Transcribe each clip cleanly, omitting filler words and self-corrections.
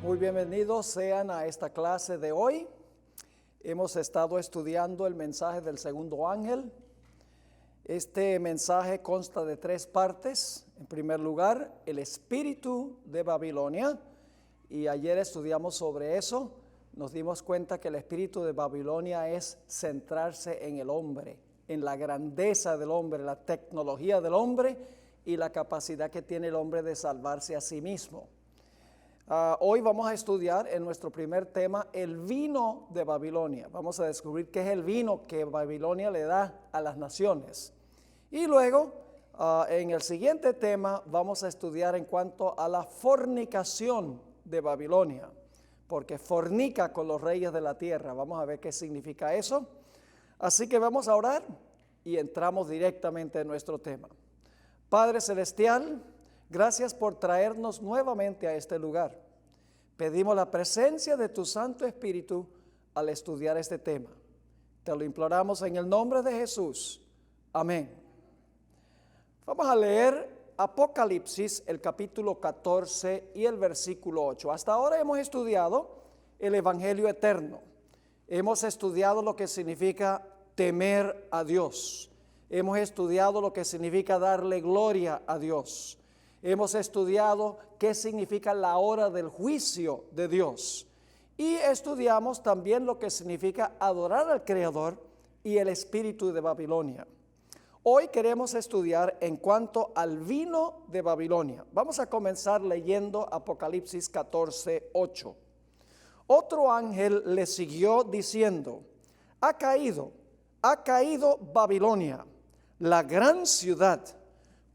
Muy bienvenidos sean a esta clase de hoy. Hemos estado estudiando el mensaje del segundo ángel. Este mensaje consta de 3 partes. En primer lugar, el espíritu de Babilonia. Y ayer estudiamos sobre eso. Nos dimos cuenta que el espíritu de Babilonia es centrarse en el hombre, en la grandeza del hombre, la tecnología del hombre y la capacidad que tiene el hombre de salvarse a sí mismo. Hoy vamos a estudiar en nuestro primer tema el vino de Babilonia. Vamos a descubrir qué es el vino que Babilonia le da a las naciones. Y luego, en el siguiente tema, vamos a estudiar en cuanto a la fornicación de Babilonia, porque fornica con los reyes de la tierra. Vamos a ver qué significa eso. Así que vamos a orar y entramos directamente en nuestro tema. Padre Celestial, gracias por traernos nuevamente a este lugar. Pedimos la presencia de tu Santo Espíritu al estudiar este tema. Te lo imploramos en el nombre de Jesús. Amén. Vamos a leer Apocalipsis, el capítulo 14 y el versículo 8. Hasta ahora hemos estudiado el Evangelio eterno. Hemos estudiado lo que significa temer a Dios. Hemos estudiado lo que significa darle gloria a Dios. Hemos estudiado qué significa la hora del juicio de Dios. Y estudiamos también lo que significa adorar al Creador y el espíritu de Babilonia. Hoy queremos estudiar en cuanto al vino de Babilonia. Vamos a comenzar leyendo Apocalipsis 14, 8. Otro ángel le siguió diciendo: ha caído Babilonia, la gran ciudad,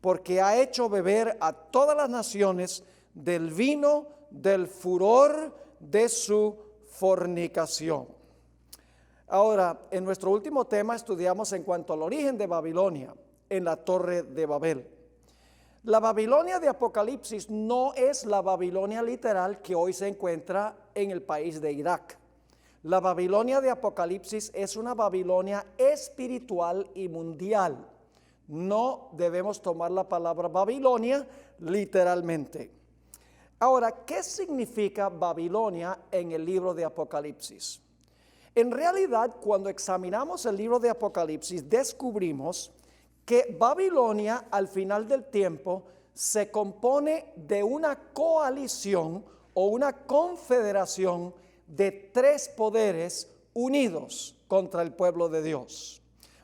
porque ha hecho beber a todas las naciones del vino del furor de su fornicación. Ahora, en nuestro último tema estudiamos en cuanto al origen de Babilonia, en la Torre de Babel. La Babilonia de Apocalipsis no es la Babilonia literal que hoy se encuentra en el país de Irak. La Babilonia de Apocalipsis es una Babilonia espiritual y mundial. No debemos tomar la palabra Babilonia literalmente. Ahora, ¿qué significa Babilonia en el libro de Apocalipsis? En realidad, cuando examinamos el libro de Apocalipsis, descubrimos que Babilonia al final del tiempo se compone de una coalición o una confederación de 3 poderes unidos contra el pueblo de Dios.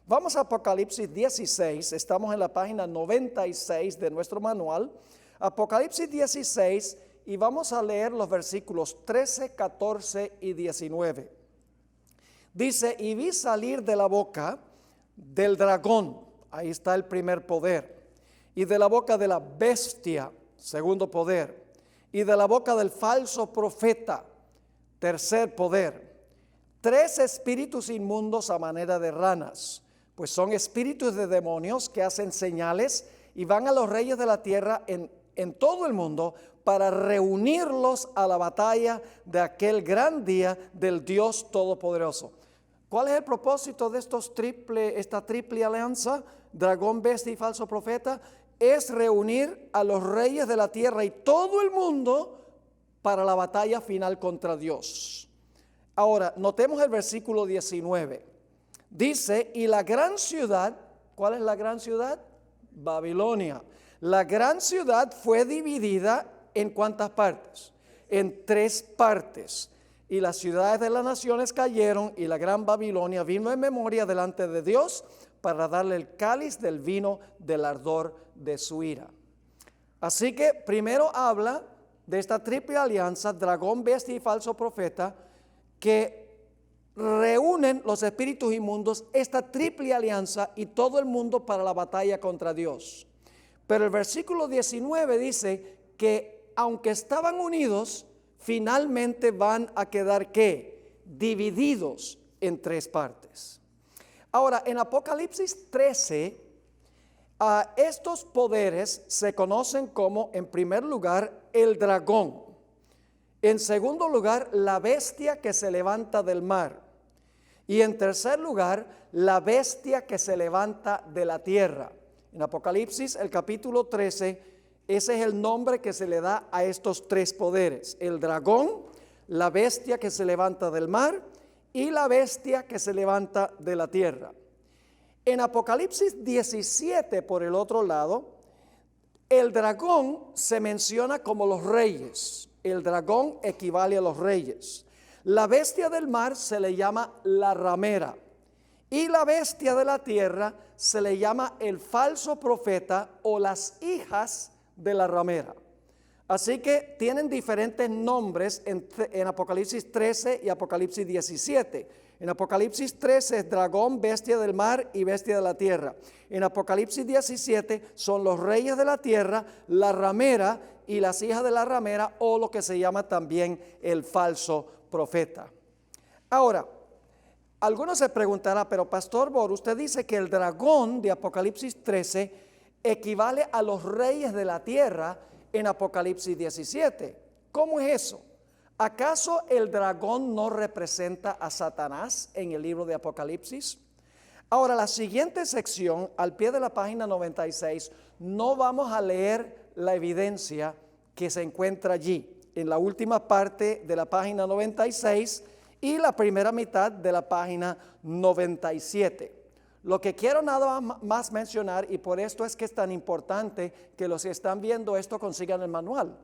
Vamos a Apocalipsis 16, estamos en la página 96 de nuestro manual, Apocalipsis 16, y vamos a leer los versículos 13, 14 y 19. Dice: y vi salir de la boca del dragón, ahí está el primer poder, y de la boca de la bestia, segundo poder, y de la boca del falso profeta, tercer poder, 3 espíritus inmundos a manera de ranas, pues son espíritus de demonios que hacen señales y van a los reyes de la tierra en todo el mundo para reunirlos a la batalla de aquel gran día del Dios Todopoderoso. ¿Cuál es el propósito de esta triple alianza, dragón, bestia y falso profeta? Es reunir a los reyes de la tierra y todo el mundo para la batalla final contra Dios. Ahora, notemos el versículo 19. Dice: y la gran ciudad, ¿cuál es la gran ciudad? Babilonia. La gran ciudad fue dividida ¿en cuántas partes? En 3 partes. Y las ciudades de las naciones cayeron, y la gran Babilonia vino en memoria delante de Dios para darle el cáliz del vino del ardor de su ira. Así que primero habla de esta triple alianza, dragón, bestia y falso profeta, que reúnen los espíritus inmundos, esta triple alianza y todo el mundo para la batalla contra Dios. Pero el versículo 19 dice que aunque estaban unidos, finalmente van a quedar ¿qué? Divididos en 3 partes. Ahora, en Apocalipsis 13, estos poderes se conocen como, en primer lugar, el dragón. En segundo lugar, la bestia que se levanta del mar. Y en tercer lugar, la bestia que se levanta de la tierra. En Apocalipsis, el capítulo 13, Ese es el nombre que se le da a estos tres poderes: el dragón, la bestia que se levanta del mar y la bestia que se levanta de la tierra. En Apocalipsis 17, por el otro lado, el dragón se menciona como los reyes. El dragón equivale a los reyes. La bestia del mar se le llama la ramera. Y la bestia de la tierra se le llama el falso profeta o las hijas de la ramera. Así que tienen diferentes nombres en Apocalipsis 13 y Apocalipsis 17. En Apocalipsis 13 es dragón, bestia del mar y bestia de la tierra. En Apocalipsis 17 son los reyes de la tierra, la ramera y las hijas de la ramera, o lo que se llama también el falso profeta. Ahora, algunos se preguntarán, pero Pastor Bor, usted dice que el dragón de Apocalipsis 13 equivale a los reyes de la tierra en Apocalipsis 17. ¿Cómo es eso? ¿Acaso el dragón no representa a Satanás en el libro de Apocalipsis? Ahora, la siguiente sección, al pie de la página 96, no vamos a leer la evidencia que se encuentra allí, en la última parte de la página 96 y la primera mitad de la página 97. Lo que quiero nada más mencionar, y por esto es que es tan importante que los que están viendo esto consigan el manual,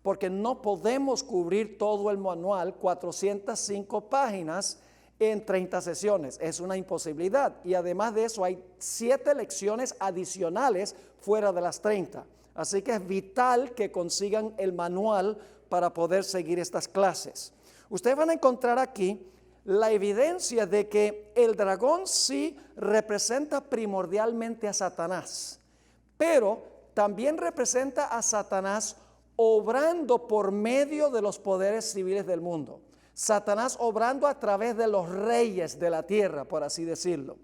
porque no podemos cubrir todo el manual, 405 páginas, en 30 sesiones. Es una imposibilidad. Y además de eso hay 7 lecciones adicionales fuera de las 30. Así que es vital que consigan el manual para poder seguir estas clases. Ustedes van a encontrar aquí la evidencia de que el dragón sí representa primordialmente a Satanás, pero también representa a Satanás obrando por medio de los poderes civiles del mundo. Satanás obrando a través de los reyes de la tierra, por así decirlo.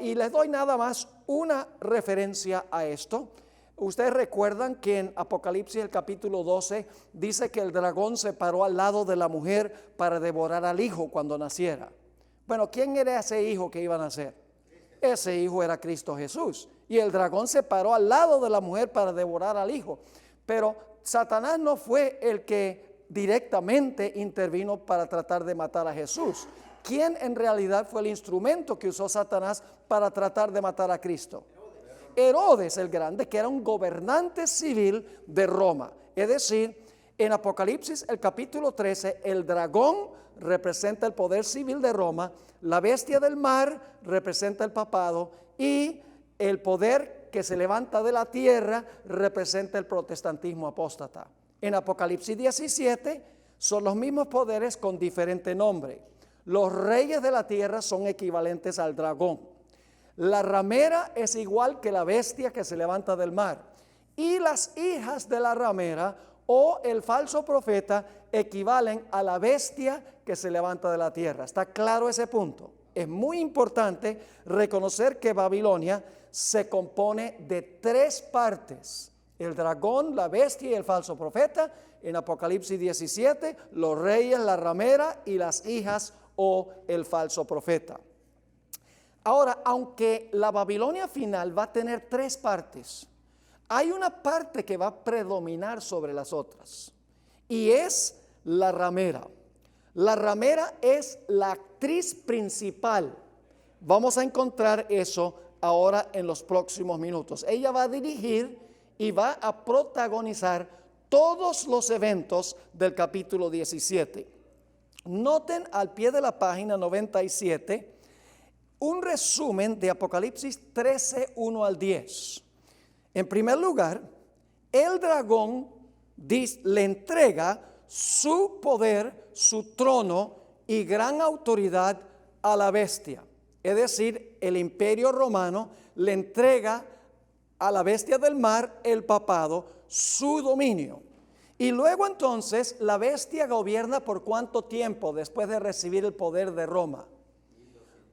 Y les doy nada más una referencia a esto. Ustedes recuerdan que en Apocalipsis el capítulo 12 dice que el dragón se paró al lado de la mujer para devorar al hijo cuando naciera. Bueno, ¿quién era ese hijo que iba a nacer? Ese hijo era Cristo Jesús. Y el dragón se paró al lado de la mujer para devorar al hijo. Pero Satanás no fue el que directamente intervino para tratar de matar a Jesús. ¿Quién en realidad fue el instrumento que usó Satanás para tratar de matar a Cristo? Herodes el Grande, que era un gobernante civil de Roma. Es decir, en Apocalipsis el capítulo 13, el dragón representa el poder civil de Roma, la bestia del mar representa el papado y el poder que se levanta de la tierra representa el protestantismo apóstata. En Apocalipsis 17 son los mismos poderes con diferente nombre. Los reyes de la tierra son equivalentes al dragón. La ramera es igual que la bestia que se levanta del mar. Y las hijas de la ramera o el falso profeta equivalen a la bestia que se levanta de la tierra. ¿Está claro ese punto? Es muy importante reconocer que Babilonia se compone de 3 partes: el dragón, la bestia y el falso profeta. En Apocalipsis 17, los reyes, la ramera y las hijas o el falso profeta. Ahora, aunque la Babilonia final va a tener 3 partes, hay una parte que va a predominar sobre las otras, y es la ramera. La ramera es la actriz principal. Vamos a encontrar eso ahora en los próximos minutos. Ella va a dirigir y va a protagonizar todos los eventos del capítulo 17. Noten al pie de la página 97 un resumen de Apocalipsis 13, 1 al 10. En primer lugar, el dragón le entrega su poder, su trono y gran autoridad a la bestia. Es decir, el imperio romano le entrega a la bestia del mar, el papado, su dominio. Y luego entonces la bestia gobierna por ¿cuánto tiempo después de recibir el poder de Roma?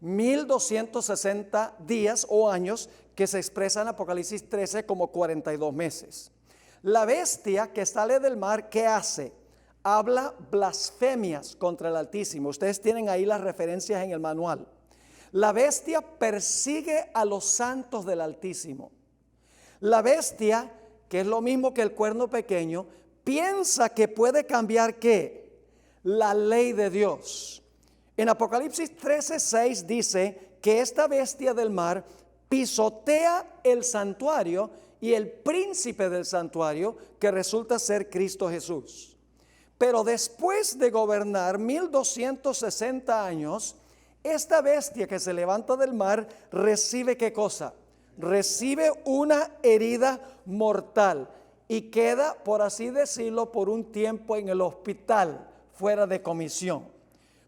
1260 días o años, que se expresa en Apocalipsis 13 como 42 meses. La bestia que sale del mar, ¿qué hace? Habla blasfemias contra el Altísimo. Ustedes tienen ahí las referencias en el manual. La bestia persigue a los santos del Altísimo. La bestia que es lo mismo que el cuerno pequeño, piensa que puede cambiar ¿qué? La ley de Dios. En Apocalipsis 13:6 dice que esta bestia del mar pisotea el santuario y el príncipe del santuario, que resulta ser Cristo Jesús. Pero después de gobernar 1260 años, esta bestia que se levanta del mar recibe ¿qué cosa? Recibe una herida mortal y queda, por así decirlo, por un tiempo en el hospital, fuera de comisión.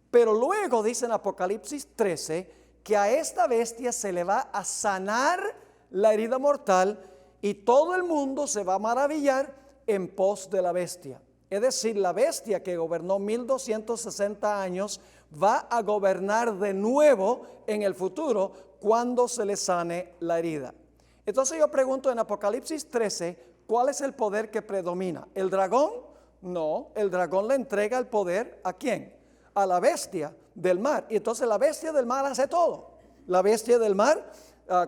Pero luego dice en Apocalipsis 13 que a esta bestia se le va a sanar la herida mortal y todo el mundo se va a maravillar en pos de la bestia. Es decir, la bestia que gobernó 1260 años va a gobernar de nuevo en el futuro cuando se le sane la herida. Entonces yo pregunto en Apocalipsis 13, ¿cuál es el poder que predomina? ¿El dragón? No, el dragón le entrega el poder ¿a quién? A la bestia del mar. Y entonces la bestia del mar hace todo. La bestia del mar,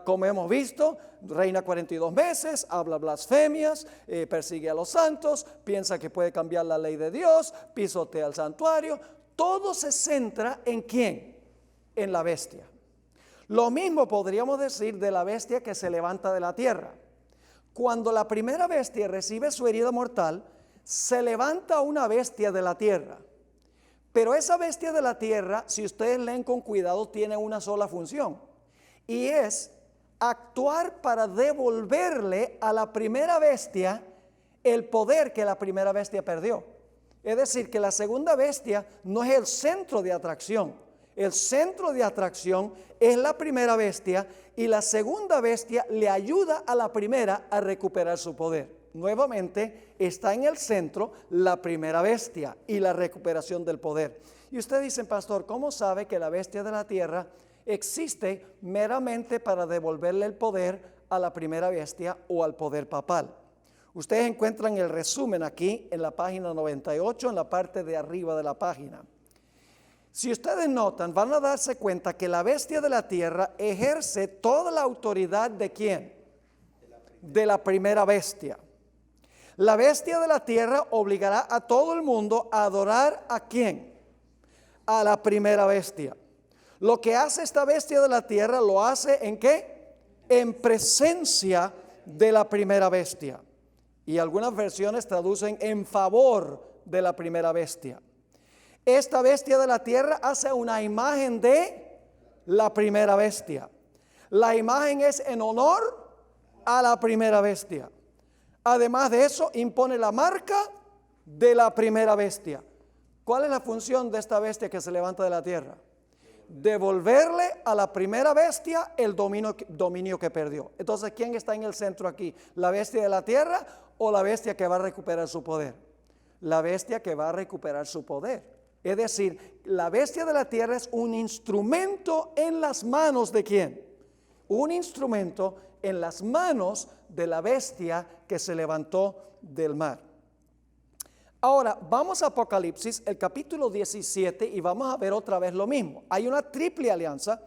como hemos visto, reina 42 meses, habla blasfemias, persigue a los santos, piensa que puede cambiar la ley de Dios, pisotea el santuario. Todo se centra ¿en quién? En la bestia. Lo mismo podríamos decir de la bestia que se levanta de la tierra. Cuando la primera bestia recibe su herida mortal, se levanta una bestia de la tierra. Pero esa bestia de la tierra, si ustedes leen con cuidado, tiene una sola función. Y es actuar para devolverle a la primera bestia el poder que la primera bestia perdió. Es decir, que la segunda bestia no es el centro de atracción. El centro de atracción es la primera bestia y la segunda bestia le ayuda a la primera a recuperar su poder. Nuevamente está en el centro la primera bestia y la recuperación del poder. Y usted dice, pastor, ¿cómo sabe que la bestia de la tierra existe meramente para devolverle el poder a la primera bestia o al poder papal? Ustedes encuentran el resumen aquí en la página 98, en la parte de arriba de la página. Si ustedes notan, van a darse cuenta que la bestia de la tierra ejerce toda la autoridad ¿de quién? De la primera bestia. La bestia de la tierra obligará a todo el mundo a adorar ¿a quién? A la primera bestia. Lo que hace esta bestia de la tierra lo hace ¿en qué? En presencia de la primera bestia. Y algunas versiones traducen en favor de la primera bestia. Esta bestia de la tierra hace una imagen de la primera bestia. La imagen es en honor a la primera bestia. Además de eso, impone la marca de la primera bestia. ¿Cuál es la función de esta bestia que se levanta de la tierra? Devolverle a la primera bestia el dominio que perdió. Entonces, ¿quién está en el centro aquí? ¿La bestia de la tierra o la bestia que va a recuperar su poder? La bestia que va a recuperar su poder. Es decir, la bestia de la tierra es un instrumento en las manos ¿de quién? Un instrumento en las manos de la bestia que se levantó del mar. Ahora, vamos a Apocalipsis, el capítulo 17, y vamos a ver otra vez lo mismo. Hay una triple alianza,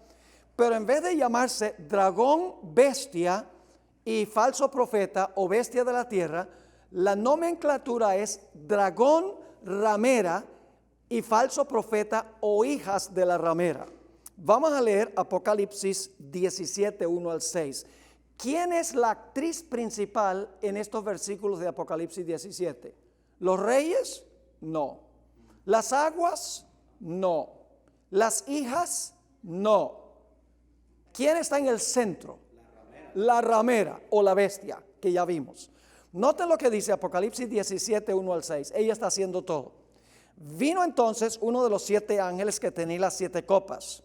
pero en vez de llamarse dragón, bestia y falso profeta o bestia de la tierra, la nomenclatura es dragón, ramera y falso profeta o hijas de la ramera. Vamos a leer Apocalipsis 17, 1 al 6. ¿Quién es la actriz principal en estos versículos de Apocalipsis 17? ¿Los reyes? No. ¿Las aguas? No. ¿Las hijas? No. ¿Quién está en el centro? La ramera o la bestia que ya vimos. Noten lo que dice Apocalipsis 17, 1 al 6. Ella está haciendo todo. Vino entonces uno de los 7 ángeles que tenía las 7 copas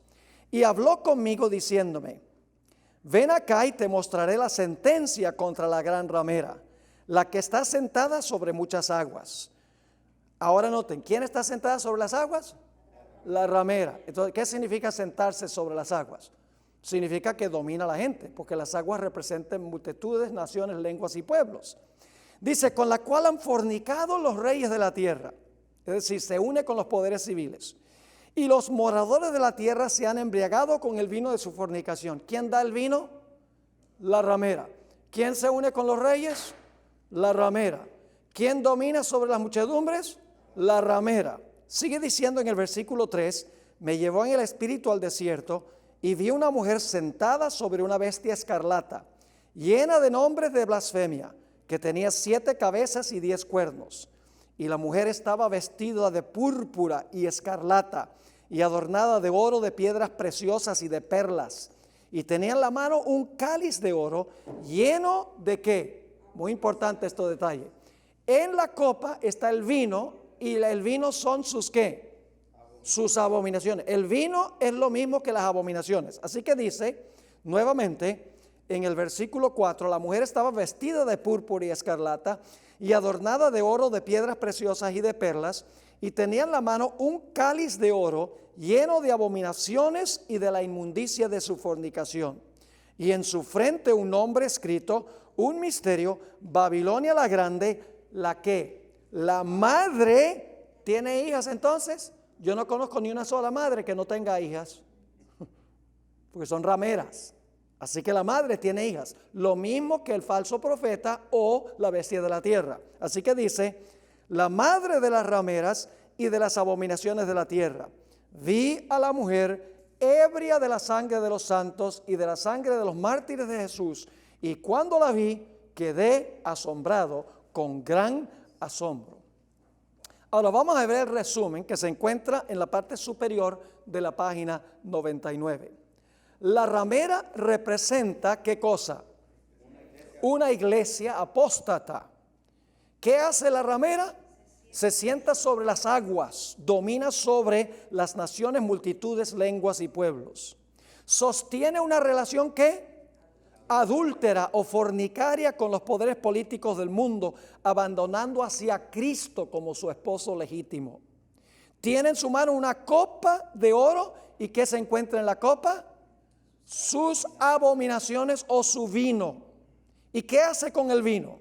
y habló conmigo diciéndome: ven acá y te mostraré la sentencia contra la gran ramera, la que está sentada sobre muchas aguas. Ahora noten, ¿quién está sentada sobre las aguas? La ramera. Entonces, ¿qué significa sentarse sobre las aguas? Significa que domina a la gente, porque las aguas representan multitudes, naciones, lenguas y pueblos. Dice, con la cual han fornicado los reyes de la tierra. Es decir, se une con los poderes civiles. Y los moradores de la tierra se han embriagado con el vino de su fornicación. ¿Quién da el vino? La ramera. ¿Quién se une con los reyes? La ramera. ¿Quién domina sobre las muchedumbres? La ramera. Sigue diciendo en el versículo 3, me llevó en el espíritu al desierto y vi una mujer sentada sobre una bestia escarlata, llena de nombres de blasfemia, que tenía 7 cabezas y 10 cuernos. Y la mujer estaba vestida de púrpura y escarlata, y adornada de oro, de piedras preciosas y de perlas. Y tenía en la mano un cáliz de oro lleno de ¿qué? Muy importante este detalle. En la copa está el vino, y el vino son sus ¿qué? Sus abominaciones. El vino es lo mismo que las abominaciones. Así que dice, nuevamente, en el versículo 4, la mujer estaba vestida de púrpura y escarlata, y adornada de oro, de piedras preciosas y de perlas, y tenía en la mano un cáliz de oro lleno de abominaciones y de la inmundicia de su fornicación. Y en su frente un nombre escrito, un misterio, Babilonia la grande, la que, la madre, ¿tiene hijas entonces? Yo no conozco ni una sola madre que no tenga hijas, porque son rameras. Así que la madre tiene hijas, lo mismo que el falso profeta o la bestia de la tierra. Así que dice, la madre de las rameras y de las abominaciones de la tierra. Vi a la mujer ebria de la sangre de los santos y de la sangre de los mártires de Jesús. Y cuando la vi, quedé asombrado con gran asombro. Ahora vamos a ver el resumen que se encuentra en la parte superior de la página 99. La ramera representa ¿qué cosa? Una iglesia apóstata. ¿Qué hace la ramera? Se sienta sobre las aguas, domina sobre las naciones, multitudes, lenguas y pueblos. Sostiene una relación ¿qué? Adúltera o fornicaria con los poderes políticos del mundo, abandonando hacia Cristo como su esposo legítimo. Tiene en su mano una copa de oro, ¿y qué se encuentra en la copa? Sus abominaciones o su vino. ¿Y qué hace con el vino?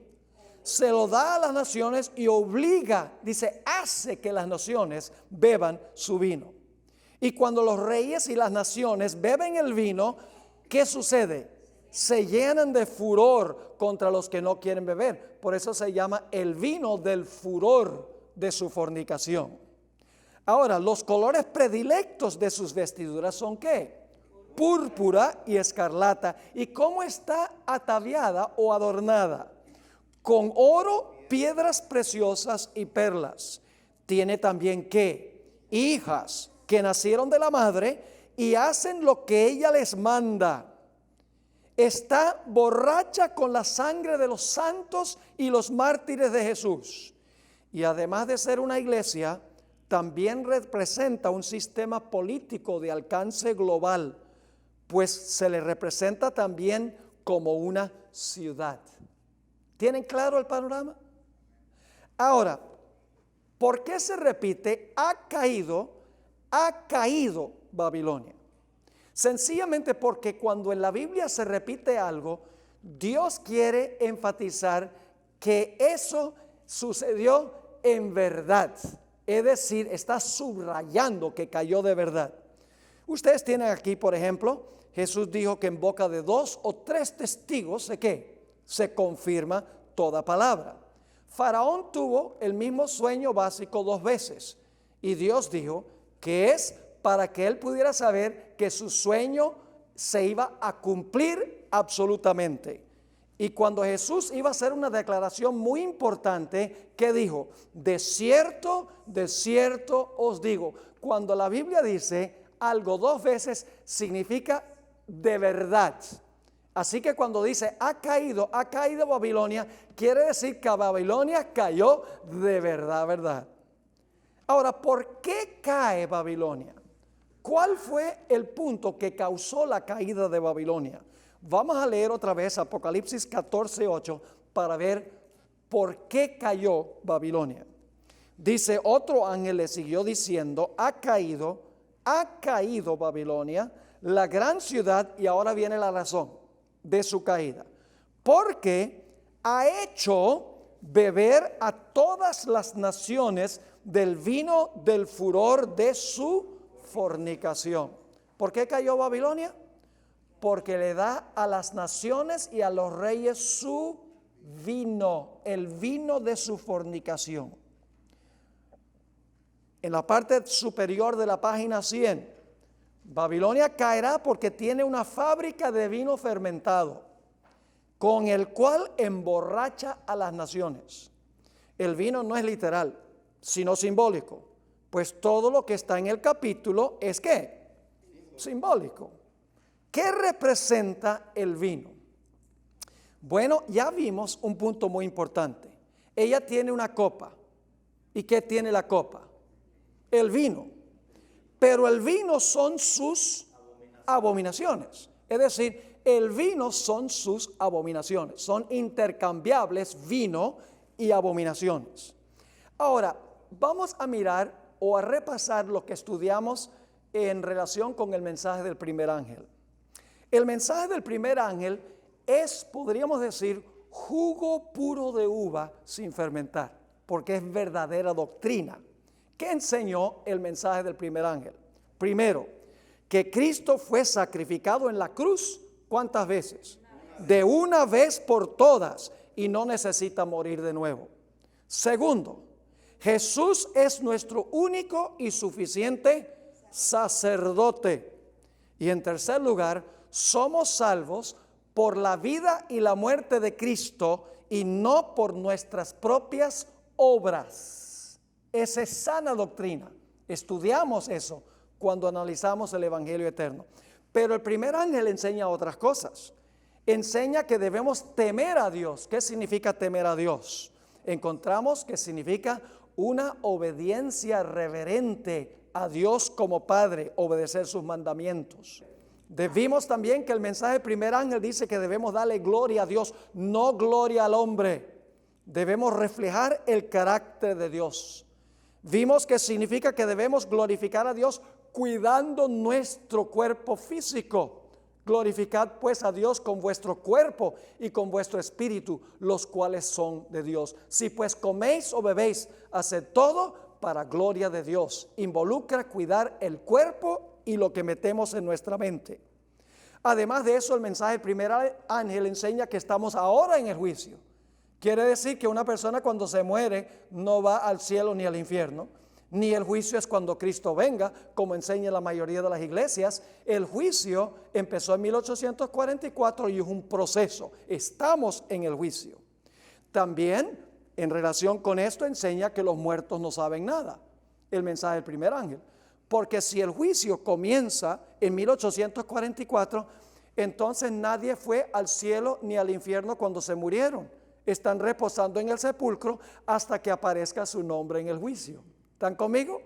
Se lo da a las naciones y obliga, dice, hace que las naciones beban su vino. Y cuando los reyes y las naciones beben el vino, ¿qué sucede? Se llenan de furor contra los que no quieren beber. Por eso se llama el vino del furor de su fornicación. Ahora, los colores predilectos de sus vestiduras son ¿qué? Púrpura y escarlata. ¿Y cómo está ataviada o adornada? Con oro, piedras preciosas y perlas. Tiene también ¿qué? Hijas que nacieron de la madre y hacen lo que ella les manda. Está borracha con la sangre de los santos y los mártires de Jesús. Y además de ser una iglesia, también representa un sistema político de alcance global, pues se le representa también como una ciudad. ¿Tienen claro el panorama? Ahora, ¿por qué se repite ha caído Babilonia? Sencillamente porque cuando en la Biblia se repite algo, Dios quiere enfatizar que eso sucedió en verdad. Es decir, está subrayando que cayó de verdad. Ustedes tienen aquí, por ejemplo, Jesús dijo que en boca de 2 o 3 testigos, ¿de qué? Se confirma toda palabra. Faraón tuvo el mismo sueño básico 2 veces y Dios dijo que es para que él pudiera saber que su sueño se iba a cumplir absolutamente. Y cuando Jesús iba a hacer una declaración muy importante, ¿qué dijo? De cierto os digo. Cuando la Biblia dice algo 2 veces, significa de verdad. Así que cuando dice ha caído Babilonia, quiere decir que Babilonia cayó de verdad. Ahora, ¿por qué cae Babilonia? ¿Cuál fue el punto que causó la caída de Babilonia? Vamos a leer otra vez Apocalipsis 14:8 para ver por qué cayó Babilonia. Dice, otro ángel le siguió diciendo, ha caído Babilonia, la gran ciudad, y ahora viene la razón de su caída, porque ha hecho beber a todas las naciones del vino del furor de su fornicación. ¿Por qué cayó Babilonia? Porque le da a las naciones y a los reyes su vino, el vino de su fornicación. En la parte superior de la página 100, Babilonia caerá porque tiene una fábrica de vino fermentado, con el cual emborracha a las naciones. El vino no es literal, sino simbólico, pues todo lo que está en el capítulo es ¿qué? Simbólico. ¿Qué representa el vino? Bueno, ya vimos un punto muy importante. Ella tiene una copa. ¿Y qué tiene la copa? El vino. Pero el vino son sus abominaciones. Es decir, el vino son sus abominaciones. Son intercambiables vino y abominaciones. Ahora, vamos a mirar o a repasar lo que estudiamos en relación con el mensaje del primer ángel. El mensaje del primer ángel es, podríamos decir, jugo puro de uva sin fermentar, porque es verdadera doctrina. ¿Qué enseñó el mensaje del primer ángel? Primero, que Cristo fue sacrificado en la cruz, ¿cuántas veces? De una vez por todas, y no necesita morir de nuevo. Segundo, Jesús es nuestro único y suficiente sacerdote. Y en tercer lugar, somos salvos por la vida y la muerte de Cristo y no por nuestras propias obras. Esa es sana doctrina. Estudiamos eso cuando analizamos el Evangelio eterno. Pero el primer ángel enseña otras cosas. Enseña que debemos temer a Dios. ¿Qué significa temer a Dios? Encontramos que significa una obediencia reverente a Dios como Padre, obedecer sus mandamientos. Vimos también que el mensaje del primer ángel dice que debemos darle gloria a Dios, no gloria al hombre. Debemos reflejar el carácter de Dios. Vimos que significa que debemos glorificar a Dios cuidando nuestro cuerpo físico. Glorificad pues a Dios con vuestro cuerpo y con vuestro espíritu, los cuales son de Dios. Si pues coméis o bebéis, haced todo para gloria de Dios. Involucra cuidar el cuerpo y lo que metemos en nuestra mente. Además de eso, el mensaje del primer ángel enseña que estamos ahora en el juicio. Quiere decir que una persona cuando se muere no va al cielo ni al infierno, ni el juicio es cuando Cristo venga, como enseña la mayoría de las iglesias. El juicio empezó en 1844 y es un proceso. Estamos en el juicio. También, en relación con esto, enseña que los muertos no saben nada. El mensaje del primer ángel. Porque si el juicio comienza en 1844, entonces nadie fue al cielo ni al infierno cuando se murieron. Están reposando en el sepulcro hasta que aparezca su nombre en el juicio. ¿Están conmigo?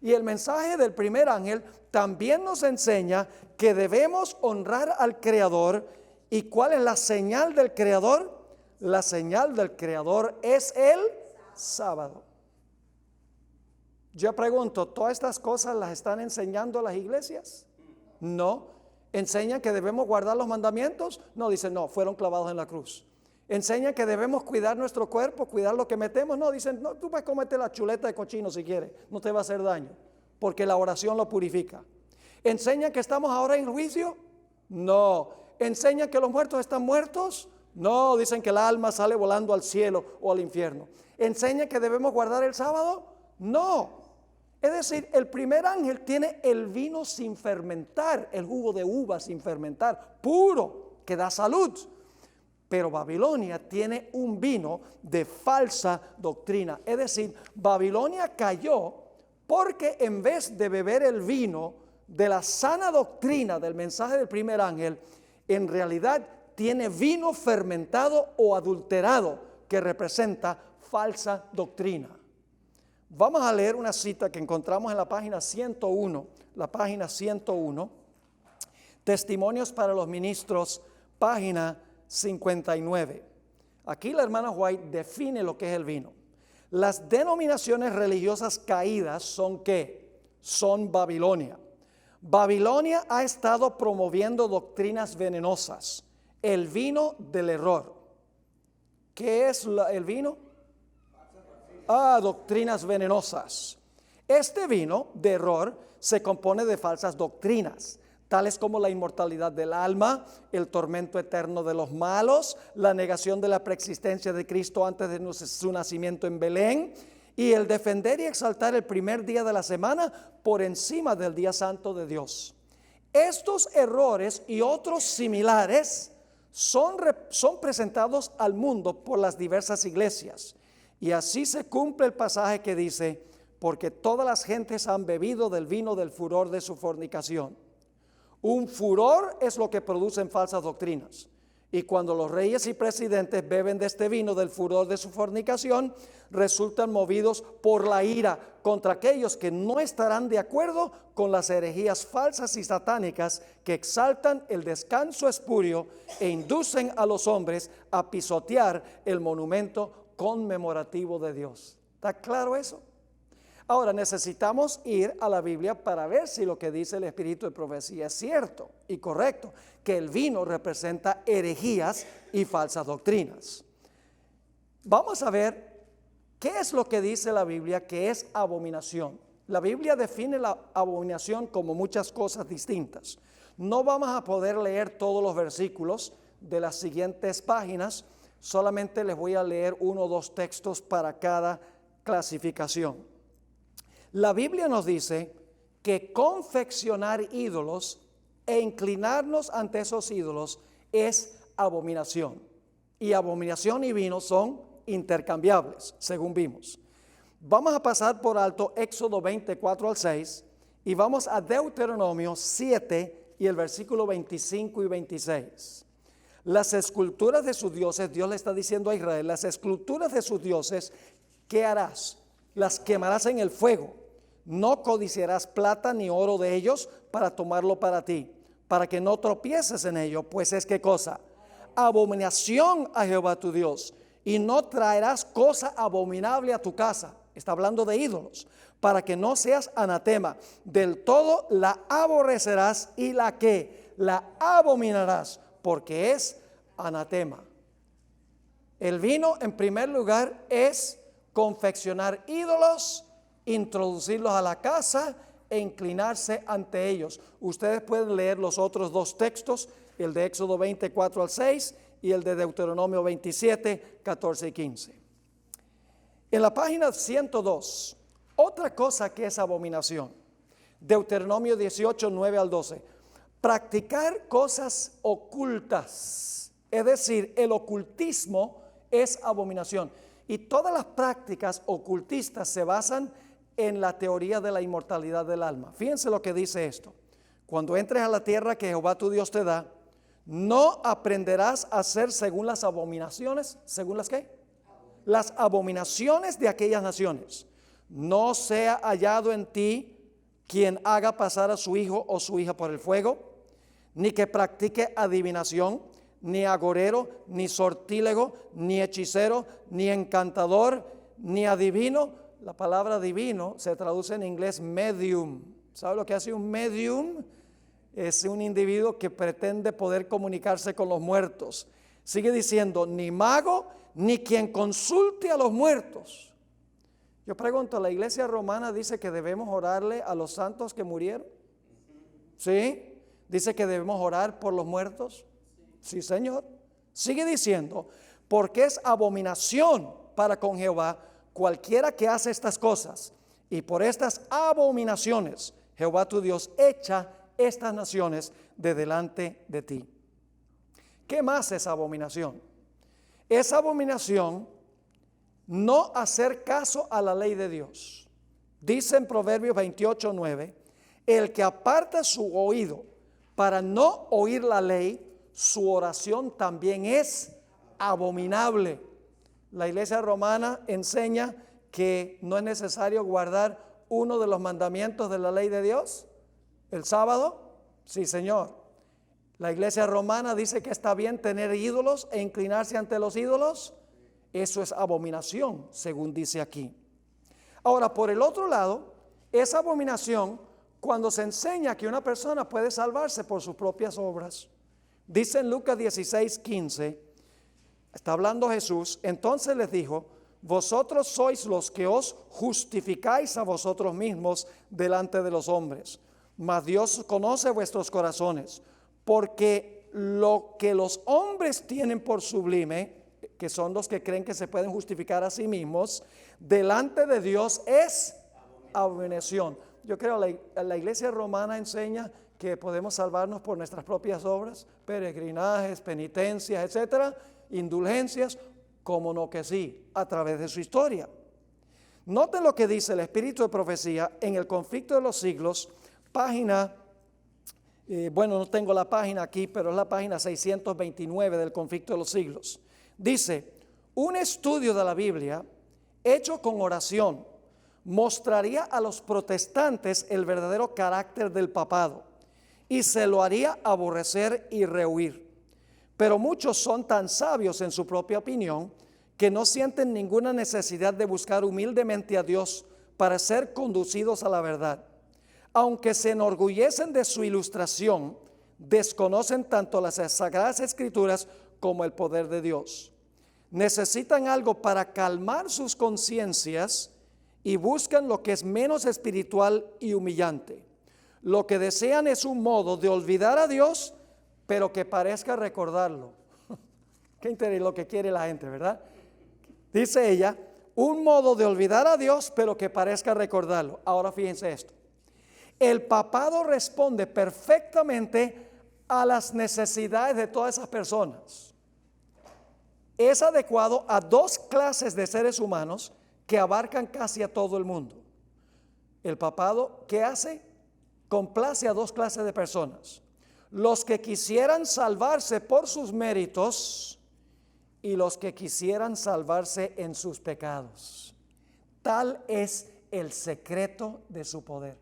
Y el mensaje del primer ángel también nos enseña que debemos honrar al Creador. ¿Y cuál es la señal del Creador? La señal del Creador es el sábado. Yo pregunto, ¿todas estas cosas las están enseñando las iglesias? No. ¿Enseñan que debemos guardar los mandamientos? No, dicen no, fueron clavados en la cruz. ¿Enseñan que debemos cuidar nuestro cuerpo, cuidar lo que metemos? No, dicen, no, tú puedes comerte la chuleta de cochino si quieres, no te va a hacer daño, porque la oración lo purifica. ¿Enseñan que estamos ahora en juicio? No. ¿Enseñan que los muertos están muertos? No, dicen que el alma sale volando al cielo o al infierno. ¿Enseñan que debemos guardar el sábado? No. Es decir, el primer ángel tiene el vino sin fermentar, el jugo de uva sin fermentar, puro, que da salud. Pero Babilonia tiene un vino de falsa doctrina. Es decir, Babilonia cayó porque en vez de beber el vino de la sana doctrina del mensaje del primer ángel, en realidad tiene vino fermentado o adulterado que representa falsa doctrina. Vamos a leer una cita que encontramos en la página 101, Testimonios para los Ministros, página 59. Aquí la hermana White define lo que es el vino. Las denominaciones religiosas caídas son ¿qué? Son Babilonia. Babilonia ha estado promoviendo doctrinas venenosas. El vino del error. ¿Qué es el vino? Doctrinas venenosas. Este vino de error se compone de falsas doctrinas, tales como la inmortalidad del alma, el tormento eterno de los malos, la negación de la preexistencia de Cristo antes de su nacimiento en Belén, y el defender y exaltar el primer día de la semana por encima del día santo de Dios. Estos errores y otros similares son presentados al mundo por las diversas iglesias, y así se cumple el pasaje que dice: porque todas las gentes han bebido del vino del furor de su fornicación. Un furor es lo que producen falsas doctrinas. Y cuando los reyes y presidentes beben de este vino del furor de su fornicación, resultan movidos por la ira contra aquellos que no estarán de acuerdo con las herejías falsas y satánicas que exaltan el descanso espurio e inducen a los hombres a pisotear el monumento conmemorativo de Dios. ¿Está claro eso? Ahora necesitamos ir a la Biblia para ver si lo que dice el espíritu de profecía es cierto y correcto, que el vino representa herejías y falsas doctrinas. Vamos a ver qué es lo que dice la Biblia que es abominación. La Biblia define la abominación como muchas cosas distintas. No vamos a poder leer todos los versículos de las siguientes páginas, solamente les voy a leer 1 o 2 textos para cada clasificación. La Biblia nos dice que confeccionar ídolos e inclinarnos ante esos ídolos es abominación. Y abominación y vino son intercambiables, según vimos. Vamos a pasar por alto Éxodo 24 al 6 y vamos a Deuteronomio 7 y el versículo 25 y 26. Las esculturas de sus dioses, Dios le está diciendo a Israel, las esculturas de sus dioses, ¿qué harás? Las quemarás en el fuego. No codiciarás plata ni oro de ellos para tomarlo para ti, para que no tropieces en ello, pues es ¿qué cosa? Abominación a Jehová tu Dios, y no traerás cosa abominable a tu casa. Está hablando de ídolos, para que no seas anatema. Del todo la aborrecerás y la abominarás, porque es anatema. El vino, en primer lugar, es confeccionar ídolos, introducirlos a la casa e inclinarse ante ellos. Ustedes pueden leer los otros 2 textos, el de Éxodo 24 al 6 y el de Deuteronomio 27, 14 y 15. En la página 102, otra cosa que es abominación. Deuteronomio 18, 9 al 12. Practicar cosas ocultas, es decir, el ocultismo es abominación. Y todas las prácticas ocultistas se basan en la teoría de la inmortalidad del alma. Fíjense lo que dice esto: cuando entres a la tierra que Jehová tu Dios te da, no aprenderás a hacer según las abominaciones. ¿Según las qué? Las abominaciones de aquellas naciones. No sea hallado en ti quien haga pasar a su hijo o su hija por el fuego, ni que practique adivinación, ni agorero, ni sortílego, ni hechicero, ni encantador, ni adivino. La palabra divino se traduce en inglés medium. ¿Sabe lo que hace un medium? Es un individuo que pretende poder comunicarse con los muertos. Sigue diciendo, ni mago, ni quien consulte a los muertos. Yo pregunto, ¿la iglesia romana dice que debemos orarle a los santos que murieron? ¿Sí? ¿Dice que debemos orar por los muertos? Sí, Señor. Sigue diciendo, porque es abominación para con Jehová cualquiera que hace estas cosas, y por estas abominaciones Jehová tu Dios echa estas naciones de delante de ti. ¿Qué más es abominación? Es abominación no hacer caso a la ley de Dios. Dice en Proverbios 28, 9, el que aparta su oído para no oír la ley, su oración también es abominable. La iglesia romana enseña que no es necesario guardar uno de los mandamientos de la ley de Dios, el sábado. Sí, Señor. La iglesia romana dice que está bien tener ídolos e inclinarse ante los ídolos. Eso es abominación, según dice aquí. Ahora, por el otro lado, es abominación cuando se enseña que una persona puede salvarse por sus propias obras. Dice en Lucas 16, 15, está hablando Jesús, entonces les dijo, vosotros sois los que os justificáis a vosotros mismos delante de los hombres, mas Dios conoce vuestros corazones, porque lo que los hombres tienen por sublime, que son los que creen que se pueden justificar a sí mismos, delante de Dios es abominación. Yo creo que la iglesia romana enseña que podemos salvarnos por nuestras propias obras, peregrinajes, penitencias, etcétera, indulgencias, como no que sí, a través de su historia. Noten lo que dice el Espíritu de Profecía en el Conflicto de los Siglos, página, no tengo la página aquí, pero es la página 629 del Conflicto de los Siglos. Dice, un estudio de la Biblia hecho con oración mostraría a los protestantes el verdadero carácter del papado y se lo haría aborrecer y rehuir. Pero muchos son tan sabios en su propia opinión que no sienten ninguna necesidad de buscar humildemente a Dios para ser conducidos a la verdad. Aunque se enorgullecen de su ilustración, desconocen tanto las Sagradas Escrituras como el poder de Dios. Necesitan algo para calmar sus conciencias y buscan lo que es menos espiritual y humillante. Lo que desean es un modo de olvidar a Dios, pero que parezca recordarlo. Qué interesante lo que quiere la gente, ¿verdad? Dice ella, un modo de olvidar a Dios, pero que parezca recordarlo. Ahora fíjense esto. El papado responde perfectamente a las necesidades de todas esas personas. Es adecuado a dos clases de seres humanos que abarcan casi a todo el mundo. El papado, ¿qué hace? Complace a dos clases de personas. Los que quisieran salvarse por sus méritos y los que quisieran salvarse en sus pecados. Tal es el secreto de su poder.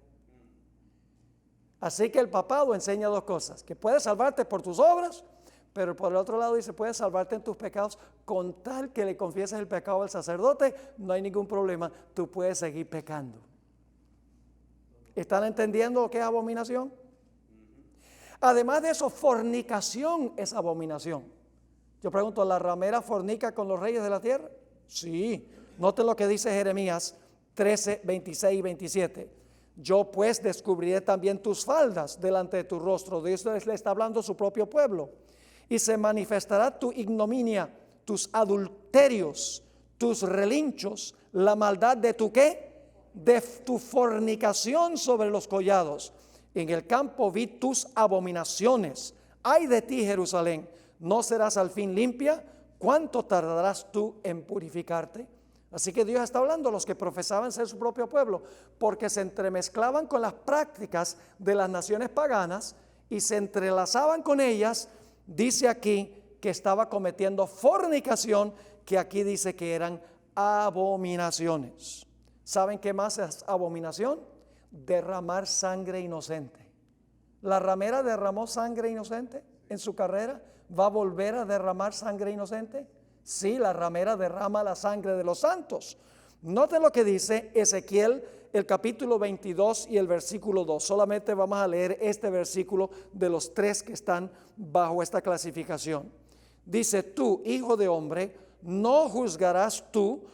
Así que el papado enseña dos cosas, que puedes salvarte por tus obras, pero por el otro lado dice, puedes salvarte en tus pecados, con tal que le confieses el pecado al sacerdote, no hay ningún problema, tú puedes seguir pecando. ¿Están entendiendo lo que es abominación? Además de eso, fornicación es abominación. Yo pregunto, ¿la ramera fornica con los reyes de la tierra? Sí. Noten lo que dice Jeremías 13, 26 y 27. Yo pues descubriré también tus faldas delante de tu rostro. De eso le está hablando su propio pueblo. Y se manifestará tu ignominia, tus adulterios, tus relinchos, la maldad de tu ¿qué? De tu fornicación sobre los collados. En el campo vi tus abominaciones. Ay de ti, Jerusalén, ¿no serás al fin limpia? ¿Cuánto tardarás tú en purificarte? Así que Dios está hablando a los que profesaban ser su propio pueblo, porque se entremezclaban con las prácticas de las naciones paganas y se entrelazaban con ellas. Dice aquí que estaba cometiendo fornicación, que aquí dice que eran abominaciones. ¿Saben qué más es abominación? Derramar sangre inocente. ¿La ramera derramó sangre inocente en su carrera? ¿Va a volver a derramar sangre inocente? Sí, la ramera derrama la sangre de los santos. Noten lo que dice Ezequiel, el capítulo 22 y el versículo 2. Solamente vamos a leer este versículo de los tres que están bajo esta clasificación. Dice, tú, hijo de hombre, no juzgarás tú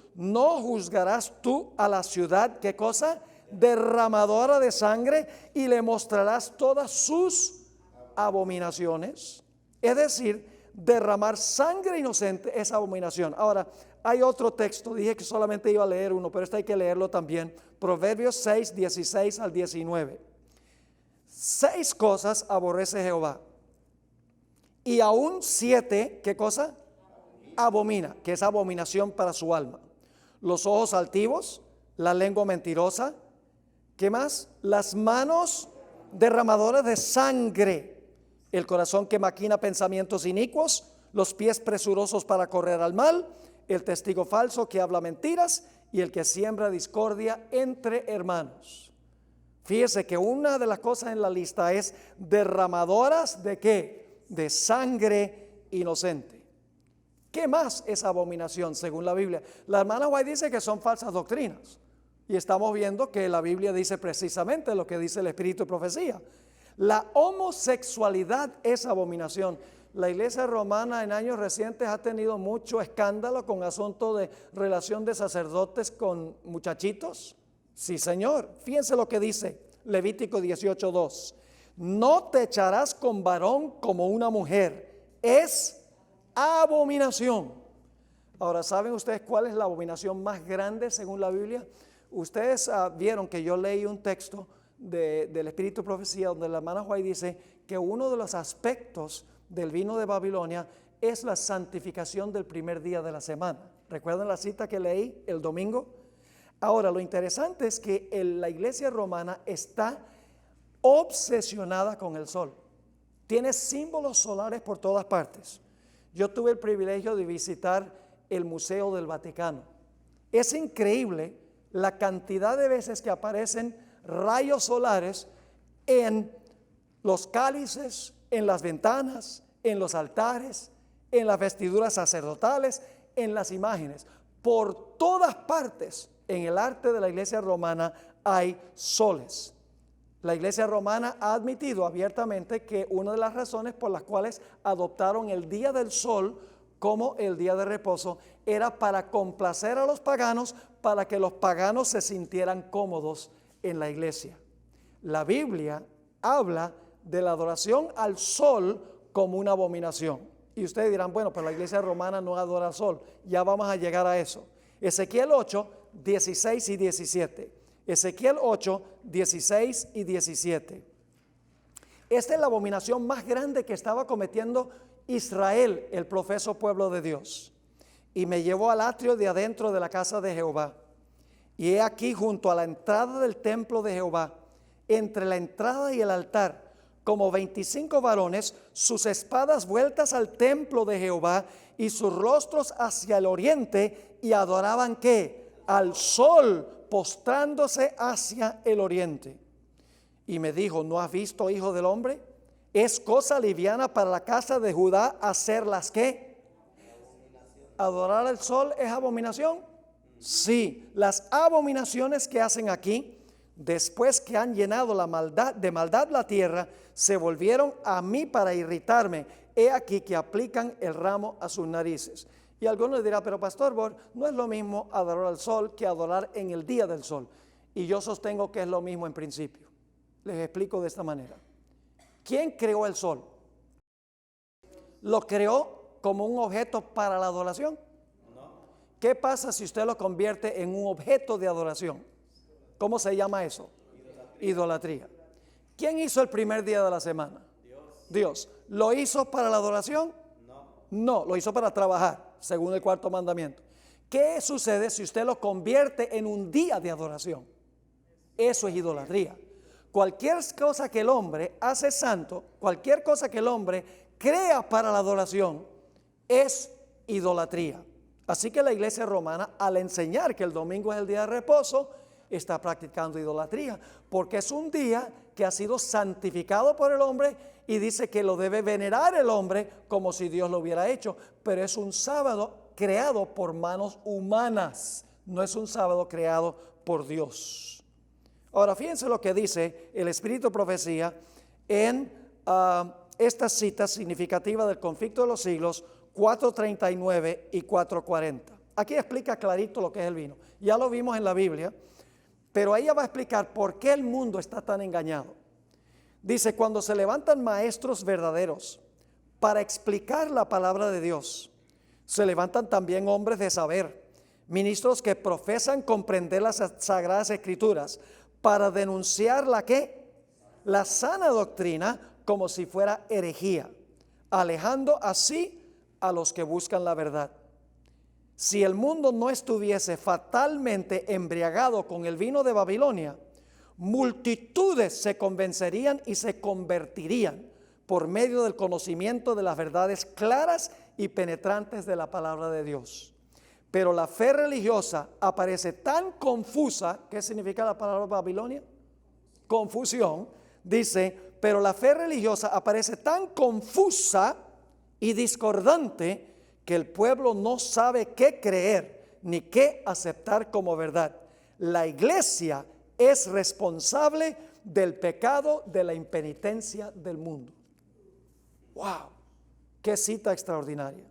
a la ciudad, ¿qué cosa? Derramadora de sangre, y le mostrarás todas sus abominaciones. Es decir, derramar sangre inocente es abominación. Ahora, hay otro texto, dije que solamente iba a leer uno, pero este hay que leerlo también. Proverbios 6, 16 al 19. 6 cosas aborrece Jehová, y aún 7, ¿qué cosa? Abomina, que es abominación para su alma. Los ojos altivos, la lengua mentirosa, ¿qué más? Las manos derramadoras de sangre, el corazón que maquina pensamientos inicuos, los pies presurosos para correr al mal, el testigo falso que habla mentiras y el que siembra discordia entre hermanos. Fíjese que una de las cosas en la lista es derramadoras de ¿qué? De sangre inocente. ¿Qué más es abominación según la Biblia? La hermana White dice que son falsas doctrinas, y estamos viendo que la Biblia dice precisamente lo que dice el Espíritu de Profecía. La homosexualidad es abominación. La iglesia romana en años recientes ha tenido mucho escándalo con asunto de relación de sacerdotes con muchachitos. Sí, señor. Fíjense lo que dice Levítico 18:2. No te echarás con varón como una mujer, es abominación. Ahora, ¿saben ustedes cuál es la abominación más grande según la Biblia? Ustedes vieron que yo leí un texto del Espíritu Profecía donde la hermana White dice que uno de los aspectos del vino de Babilonia es la santificación del primer día de la semana. ¿Recuerdan la cita que leí el domingo? Ahora, lo interesante es que la iglesia romana está obsesionada con el sol. Tiene símbolos solares por todas partes. Yo tuve el privilegio de visitar el Museo del Vaticano. Es increíble la cantidad de veces que aparecen rayos solares en los cálices, en las ventanas, en los altares, en las vestiduras sacerdotales, en las imágenes. Por todas partes en el arte de la iglesia romana hay soles. La iglesia romana ha admitido abiertamente que una de las razones por las cuales adoptaron el día del sol como el día de reposo era para complacer a los paganos, para que los paganos se sintieran cómodos en la iglesia. La Biblia habla de la adoración al sol como una abominación. Y ustedes dirán, bueno, pero la iglesia romana no adora al sol. Ya vamos a llegar a eso. Ezequiel 8, 16 y 17. Ezequiel 8, 16 y 17. Esta es la abominación más grande que estaba cometiendo Israel, el profeso pueblo de Dios. Y me llevó al atrio de adentro de la casa de Jehová. Y he aquí junto a la entrada del templo de Jehová, entre la entrada y el altar, como 25 varones, sus espadas vueltas al templo de Jehová y sus rostros hacia el oriente, y adoraban ¿qué? Al sol, postrándose hacia el oriente. Y me dijo, ¿no has visto, hijo del hombre? ¿Es cosa liviana para la casa de Judá hacer las qué? ¿Adorar al sol es abominación? Sí, las abominaciones que hacen aquí, después que han llenado de maldad la tierra, se volvieron a mí para irritarme. He aquí que aplican el ramo a sus narices. Y algunos dirán, pero pastor Bor, no es lo mismo adorar al sol que adorar en el día del sol. Y yo sostengo que es lo mismo en principio. Les explico de esta manera. ¿Quién creó el sol? ¿Lo creó como un objeto para la adoración? No. ¿Qué pasa si usted lo convierte en un objeto de adoración? ¿Cómo se llama eso? Idolatría. ¿Quién hizo el primer día de la semana? Dios. ¿Lo hizo para la adoración? No, lo hizo para trabajar, según el cuarto mandamiento. ¿Qué sucede si usted lo convierte en un día de adoración? Eso es idolatría. Cualquier cosa que el hombre hace santo, cualquier cosa que el hombre crea para la adoración, es idolatría. Así que la iglesia romana, al enseñar que el domingo es el día de reposo, está practicando idolatría, porque es un día que ha sido santificado por el hombre y dice que lo debe venerar el hombre como si Dios lo hubiera hecho, pero es un sábado creado por manos humanas, no es un sábado creado por Dios. Ahora, fíjense lo que dice el Espíritu de Profecía en esta cita significativa del conflicto de los siglos 4:39 y 4:40. Aquí explica clarito lo que es el vino. Ya lo vimos en la Biblia, pero ella va a explicar por qué el mundo está tan engañado. Dice, cuando se levantan maestros verdaderos para explicar la palabra de Dios, se levantan también hombres de saber, ministros que profesan comprender las sagradas escrituras para denunciar la ¿qué? La sana doctrina como si fuera herejía, alejando así a los que buscan la verdad. Si el mundo no estuviese fatalmente embriagado con el vino de Babilonia, multitudes se convencerían y se convertirían por medio del conocimiento de las verdades claras y penetrantes de la palabra de Dios. Pero la fe religiosa aparece tan confusa. ¿Qué significa la palabra Babilonia? Confusión. Dice, pero la fe religiosa aparece tan confusa y discordante que el pueblo no sabe qué creer ni qué aceptar como verdad. La iglesia es responsable del pecado de la impenitencia del mundo. ¡Wow! ¡Qué cita extraordinaria!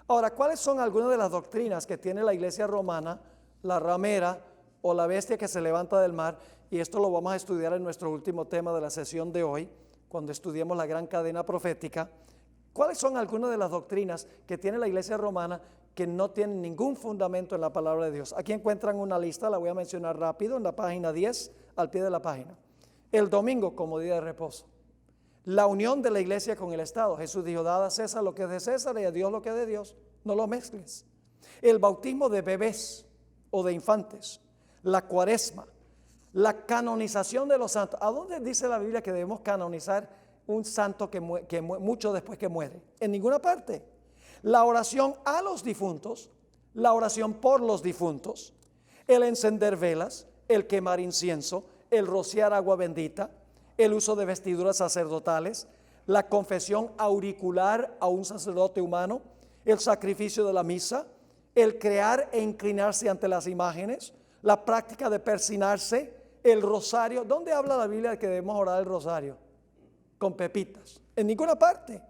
Ahora, ¿cuáles son algunas de las doctrinas que tiene la iglesia romana, la ramera o la bestia que se levanta del mar? y esto lo vamos a estudiar en nuestro último tema de la sesión de hoy, cuando estudiemos la gran cadena profética, ¿cuáles son algunas de las doctrinas que tiene la iglesia romana que no tienen ningún fundamento en la palabra de Dios? Aquí encuentran una lista, la voy a mencionar rápido, en la página 10, al pie de la página. El domingo como día de reposo. La unión de la iglesia con el Estado. Jesús dijo, dad a César lo que es de César y a Dios lo que es de Dios. No lo mezcles. El bautismo de bebés o de infantes. La cuaresma. La canonización de los santos. ¿A dónde dice la Biblia que debemos canonizar un santo que mucho después que muere? En ninguna parte. La oración a los difuntos, la oración por los difuntos, el encender velas, el quemar incienso, el rociar agua bendita, el uso de vestiduras sacerdotales, la confesión auricular a un sacerdote humano, el sacrificio de la misa, el crear e inclinarse ante las imágenes, la práctica de persinarse, el rosario. ¿Dónde habla la Biblia de que debemos orar el rosario? Con pepitas. En ninguna parte.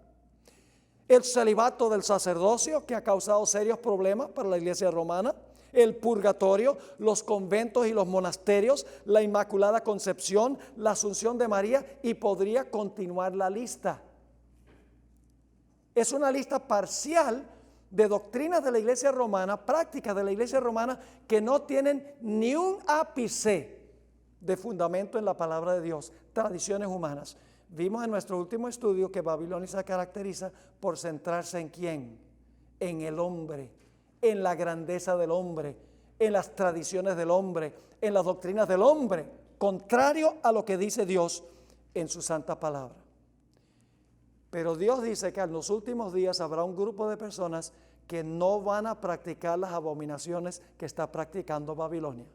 El celibato del sacerdocio, que ha causado serios problemas para la iglesia romana, el purgatorio, los conventos y los monasterios, la Inmaculada Concepción, la Asunción de María, y podría continuar la lista. Es una lista parcial de doctrinas de la iglesia romana, prácticas de la iglesia romana, que no tienen ni un ápice de fundamento en la palabra de Dios, tradiciones humanas. Vimos en nuestro último estudio que Babilonia se caracteriza por centrarse en ¿quién? En el hombre, en la grandeza del hombre, en las tradiciones del hombre, en las doctrinas del hombre, contrario a lo que dice Dios en su santa palabra. Pero Dios dice que en los últimos días habrá un grupo de personas que no van a practicar las abominaciones que está practicando Babilonia.